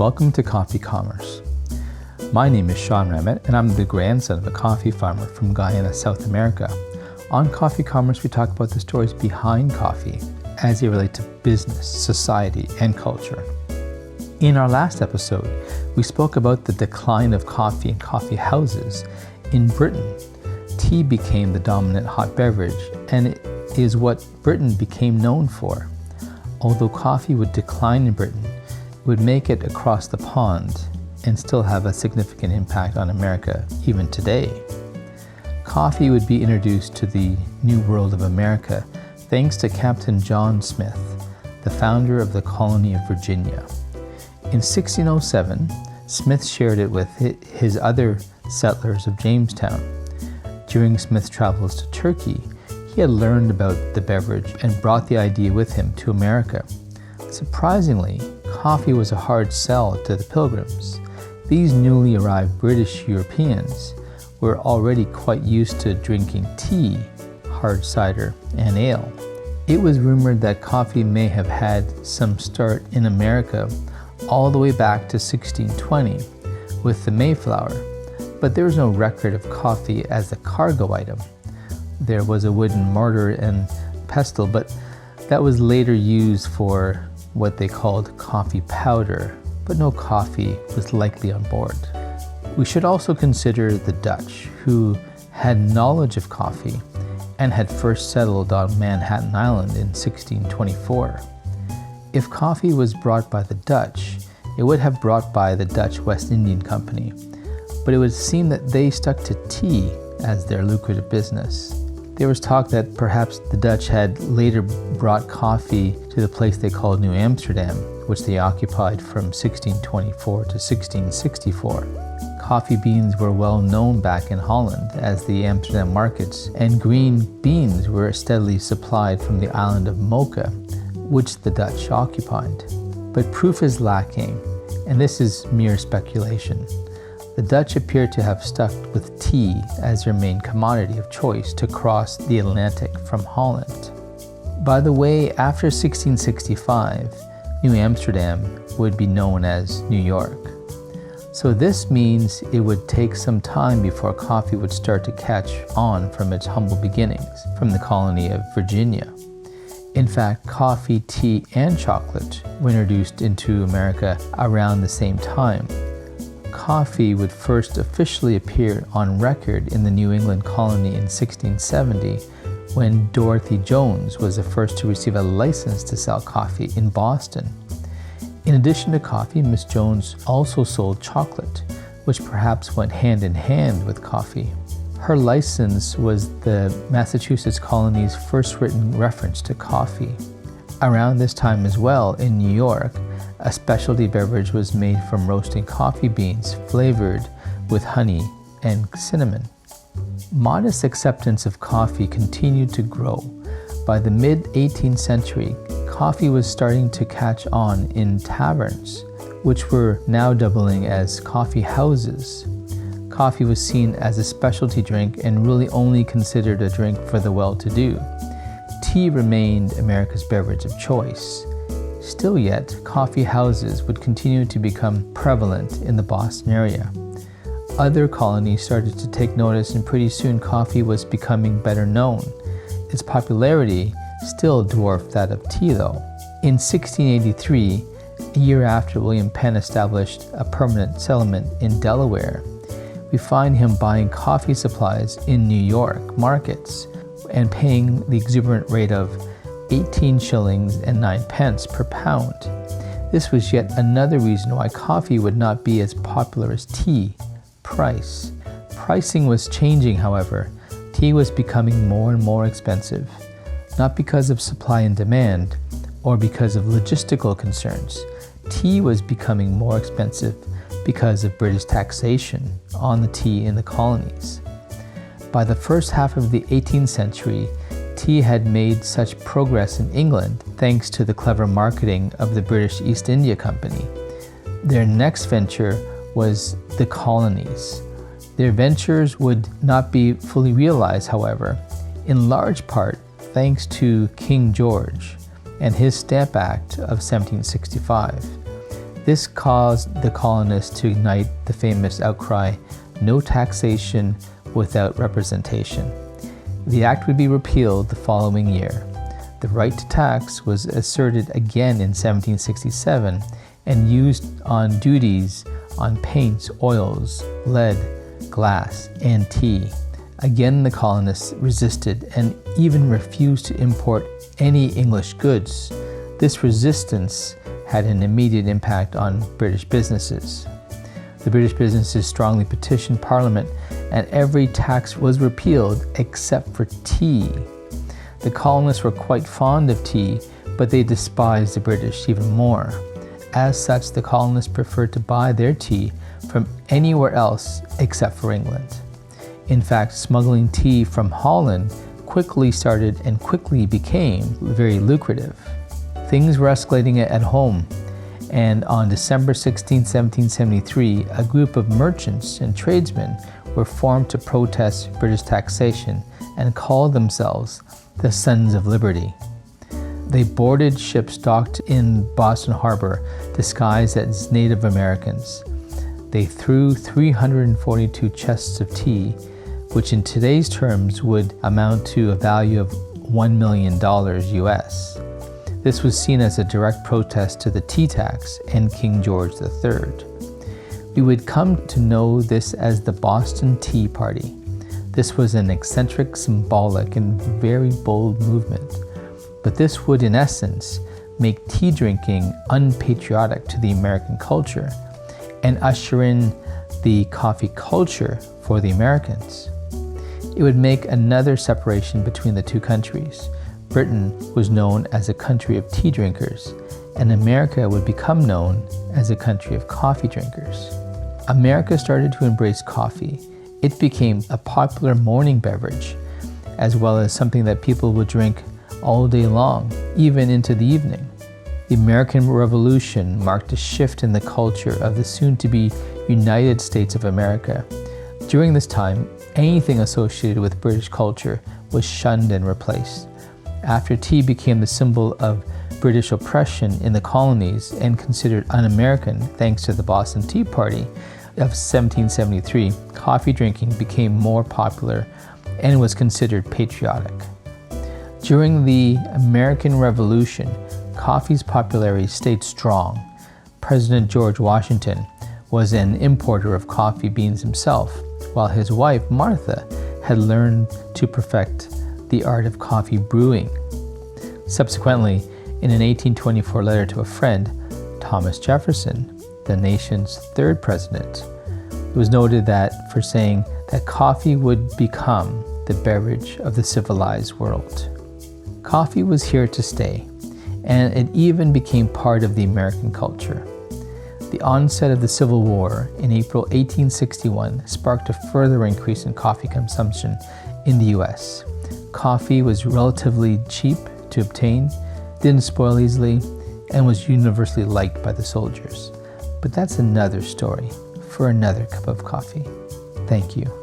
Welcome to Coffee Commerce. My name is Sean Ramett, and I'm the grandson of a coffee farmer from Guyana, South America. On Coffee Commerce, we talk about the stories behind coffee as they relate to business, society, and culture. In our last episode, we spoke about the decline of coffee and coffee houses in Britain. Tea became the dominant hot beverage, and it is what Britain became known for. Although coffee would decline in Britain, it would make it across the pond and still have a significant impact on America even today. Coffee would be introduced to the New World of America thanks to Captain John Smith, the founder of the colony of Virginia. In 1607, Smith shared it with his other settlers of Jamestown. During Smith's travels to Turkey, he had learned about the beverage and brought the idea with him to America. Surprisingly, coffee was a hard sell to the Pilgrims. These newly arrived British Europeans were already quite used to drinking tea, hard cider, and ale. It was rumored that coffee may have had some start in America all the way back to 1620 with the Mayflower, but there was no record of coffee as a cargo item. There was a wooden mortar and pestle, but that was later used for what they called coffee powder, but no coffee was likely on board. We should also consider the Dutch, who had knowledge of coffee and had first settled on Manhattan Island in 1624. If coffee was brought by the Dutch, it would have brought by the Dutch West Indian Company, but it would seem that they stuck to tea as their lucrative business. There was talk that perhaps the Dutch had later brought coffee to the place they called New Amsterdam, which they occupied from 1624 to 1664. Coffee beans were well known back in Holland as the Amsterdam markets, and green beans were steadily supplied from the island of Mocha, which the Dutch occupied. But proof is lacking, and this is mere speculation. The Dutch appear to have stuck with tea as their main commodity of choice to cross the Atlantic from Holland. By the way, after 1665, New Amsterdam would be known as New York. So this means it would take some time before coffee would start to catch on from its humble beginnings from the colony of Virginia. In fact, coffee, tea, and chocolate were introduced into America around the same time. Coffee would first officially appear on record in the New England colony in 1670 when Dorothy Jones was the first to receive a license to sell coffee in Boston. In addition to coffee, Miss Jones also sold chocolate, which perhaps went hand in hand with coffee. Her license was the Massachusetts colony's first written reference to coffee. Around this time as well, in New York, a specialty beverage was made from roasting coffee beans flavored with honey and cinnamon. Modest acceptance of coffee continued to grow. By the mid-18th century, coffee was starting to catch on in taverns, which were now doubling as coffee houses. Coffee was seen as a specialty drink and really only considered a drink for the well-to-do. Tea remained America's beverage of choice. Still yet, coffee houses would continue to become prevalent in the Boston area. Other colonies started to take notice, and pretty soon coffee was becoming better known. Its popularity still dwarfed that of tea though. In 1683, a year after William Penn established a permanent settlement in Delaware, we find him buying coffee supplies in New York markets and paying the exuberant rate of 18 shillings and 9 pence per pound. This was yet another reason why coffee would not be as popular as tea. Price. Pricing was changing, however. Tea was becoming more and more expensive, not because of supply and demand or because of logistical concerns. Tea was becoming more expensive because of British taxation on the tea in the colonies. By the first half of the 18th century, tea had made such progress in England thanks to the clever marketing of the British East India Company. Their next venture was the colonies. Their ventures would not be fully realized, however, in large part thanks to King George and his Stamp Act of 1765. This caused the colonists to ignite the famous outcry, "No taxation without representation." The act would be repealed the following year. The right to tax was asserted again in 1767 and used on duties on paints, oils, lead, glass, and tea. Again, the colonists resisted and even refused to import any English goods. This resistance had an immediate impact on British businesses. The British businesses strongly petitioned Parliament, and every tax was repealed except for tea. The colonists were quite fond of tea, but they despised the British even more. As such, the colonists preferred to buy their tea from anywhere else except for England. In fact, smuggling tea from Holland quickly started and quickly became very lucrative. Things were escalating at home, and on December 16, 1773, a group of merchants and tradesmen were formed to protest British taxation and called themselves the Sons of Liberty. They boarded ships docked in Boston Harbor, disguised as Native Americans. They threw 342 chests of tea, which in today's terms would amount to a value of $1 million US. This was seen as a direct protest to the tea tax and King George III. We would come to know this as the Boston Tea Party. This was an eccentric, symbolic, and very bold movement. But this would, in essence, make tea drinking unpatriotic to the American culture and usher in the coffee culture for the Americans. It would make another separation between the two countries. Britain was known as a country of tea drinkers, and America would become known as a country of coffee drinkers. America started to embrace coffee. It became a popular morning beverage, as well as something that people would drink all day long, even into the evening. The American Revolution marked a shift in the culture of the soon-to-be United States of America. During this time, anything associated with British culture was shunned and replaced. After tea became the symbol of British oppression in the colonies and considered un-American thanks to the Boston Tea Party of 1773, coffee drinking became more popular and was considered patriotic. During the American Revolution, coffee's popularity stayed strong. President George Washington was an importer of coffee beans himself, while his wife, Martha, had learned to perfect the art of coffee brewing. Subsequently, in an 1824 letter to a friend, Thomas Jefferson, the nation's third president, it was noted that for saying that coffee would become the beverage of the civilized world. Coffee was here to stay, and it even became part of the American culture. The onset of the Civil War in April 1861 sparked a further increase in coffee consumption in the US. Coffee was relatively cheap to obtain, didn't spoil easily, and was universally liked by the soldiers. But that's another story for another cup of coffee. Thank you.